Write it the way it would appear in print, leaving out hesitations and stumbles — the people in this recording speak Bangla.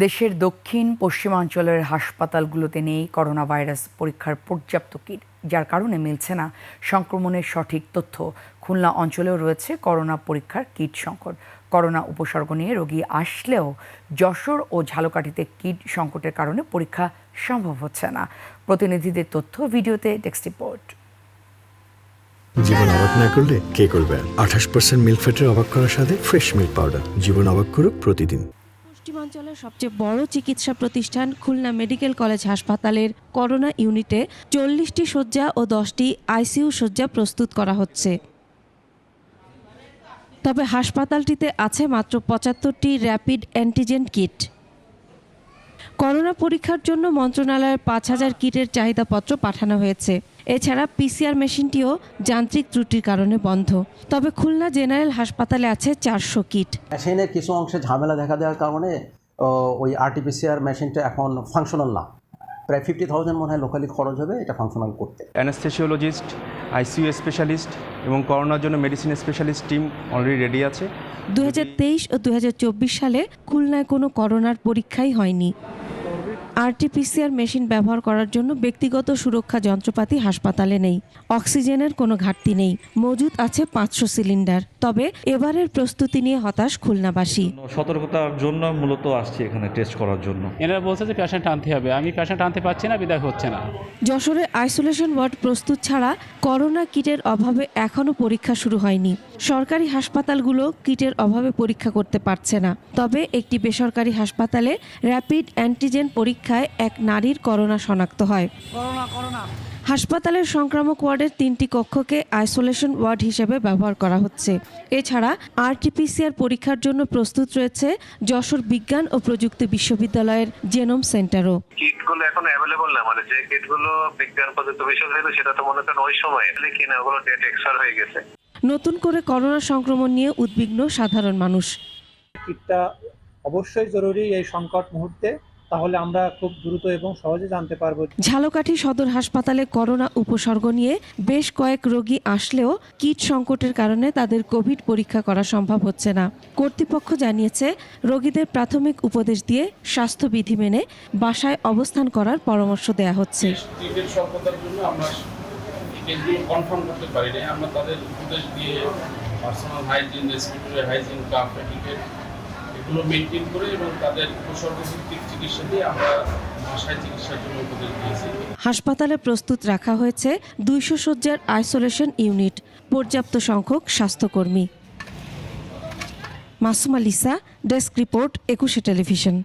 দেশের দক্ষিণ পশ্চিমাঞ্চলের হাসপাতালগুলোতে নেই করোনা ভাইরাস পরীক্ষার পর্যাপ্ত কিট, যার কারণে মিলছে না সংক্রমণের সঠিক তথ্য। খুলনা অঞ্চলেও রয়েছে করোনা পরীক্ষার কিট সংকট। করোনা উপসর্গ নিয়ে রোগী আসলেও যশোর ও ঝালকাঠিতে কিট সংকটের কারণে পরীক্ষা সম্ভব হচ্ছে না। প্রতিনিধিদের তথ্য, ভিডিওতে ডেস্ক রিপোর্ট। জীবন অবাক না করলে কে করবে? 28% মিল্ক ফ্যাটের অবাক করার সাথে ফ্রেশ মিল্ক পাউডার। জীবন অবাক করুক প্রতিদিন। পশ্চিমাঞ্চলের সবচেয়ে বড় চিকিৎসা প্রতিষ্ঠান খুলনা মেডিকেল কলেজ হাসপাতালের করোনা ইউনিটে 40টি শয্যা ও 10টি আইসিইউ শয্যা প্রস্তুত করা হচ্ছে। তবে হাসপাতালটিতে আছে মাত্র 75টি র্যাপিড অ্যান্টিজেন কিট। করোনা পরীক্ষার জন্য মন্ত্রণালয়ের 5000 কিটের চাহিদাপত্র পাঠানো হয়েছে। এছাড়া পিসিআর মেশিনটিও যান্ত্রিক ত্রুটির কারণে বন্ধ। তবে খুলনা জেনারেল হাসপাতালে আছে 400 কিট। মেশিনের কিছু অংশে ঝামেলা দেখা দেওয়ার কারণে ওই আরটিপিসিআর মেশিনটা এখন ফাংশনাল না। প্রায় 50,000 মনে হয় লোকালি খরচ হবে এটা ফাংশনাল করতে। অ্যানেস্থেসিওলজিস্ট, আইসিইউ স্পেশালিস্ট এবং করোনার জন্য medicine specialist team already ready আছে। 2023 ও 2024 সালে খুলনায় কোনো করোনার পরীক্ষাই হয়নি। আরটিপিসিআর মেশিন ব্যবহার করার জন্য ব্যক্তিগত সুরক্ষা যন্ত্রপাতি হাসপাতালে নেই। অক্সিজেনের কোনো ঘাটতি নেই। মজুদ আছে 500 সিলিন্ডার। তবে এবারের প্রস্তুতি নিয়ে হতাশ খুলনাবাসী। সতর্কতার জন্য মূলত আসছি এখানে টেস্ট করার জন্য। এনারা বলছে যে পেশেন্ট আনতে হবে, আমি পেশেন্ট আনতে পারছি না, বিদায় হচ্ছে না। যশোরে আইসোলেশন ওয়ার্ড প্রস্তুত ছাড়া করোনা কিটের অভাবে এখনও পরীক্ষা শুরু হয়নি। সরকারি হাসপাতালগুলো কিটের অভাবে পরীক্ষা করতে পারছে না। তবে একটি বেসরকারি হাসপাতালে র্যাপিড অ্যান্টিজেন পরীক্ষায় এক নারীর করোনা শনাক্ত হয়। হাসপাতালের সংক্রামক ওয়ার্ডের 3টি কক্ষকে আইসোলেশন ওয়ার্ড হিসেবে ব্যবহার করা হচ্ছে। এছাড়া আরটিপিসিআর পরীক্ষার জন্য প্রস্তুত রয়েছে যশোর বিজ্ঞান ও প্রযুক্তি বিশ্ববিদ্যালয়ের জেনোম সেন্টারও। কিটগুলো এখন অ্যাভেলেবল না, মানে যে কিটগুলো বিজ্ঞান প্রযুক্তি বিশ্ববিদ্যালয় সেটা তো মনে করেন ওই সময় কিনা ওগুলো ডেট এক্সপায়ার হয়ে গেছে। নতুন করে করোনা সংক্রমণ নিয়ে উদ্বিগ্ন সাধারণ মানুষ। কিটটা অবশ্যই জরুরি এই সংকট মুহূর্তে, তাহলে আমরা খুব দ্রুত এবং সহজে জানতে পারবো। ঝালকাঠি সদর হাসপাতালে করোনা উপসর্গ নিয়ে বেশ কয়েক রোগী আসলেও কিট সংকটের কারণে তাদের কোভিড পরীক্ষা করা সম্ভব হচ্ছে না। কর্তৃপক্ষ জানিয়েছে, রোগীদের প্রাথমিক উপদেশ দিয়ে স্বাস্থ্যবিধি মেনে বাসায় অবস্থান করার পরামর্শ দেয়া হচ্ছে। কনফার্ম করতে পারি না, আমরা তাদের উপদেশ দিয়ে personal hygiene, respiratory hygiene, calf etiquette এগুলো মেনটেন করে এবং তাদের উপসর্গভিত্তিক চিকিৎসা দিয়ে আমরা বাসায় চিকিৎসার জন্য উপদেশ দিয়েছি। হাসপাতালে প্রস্তুত রাখা হয়েছে 200 শয্যার আইসোলেশন ইউনিট, পর্যাপ্ত সংখ্যক স্বাস্থ্যকর্মী। Masuma Lisa, desk report, 21 television.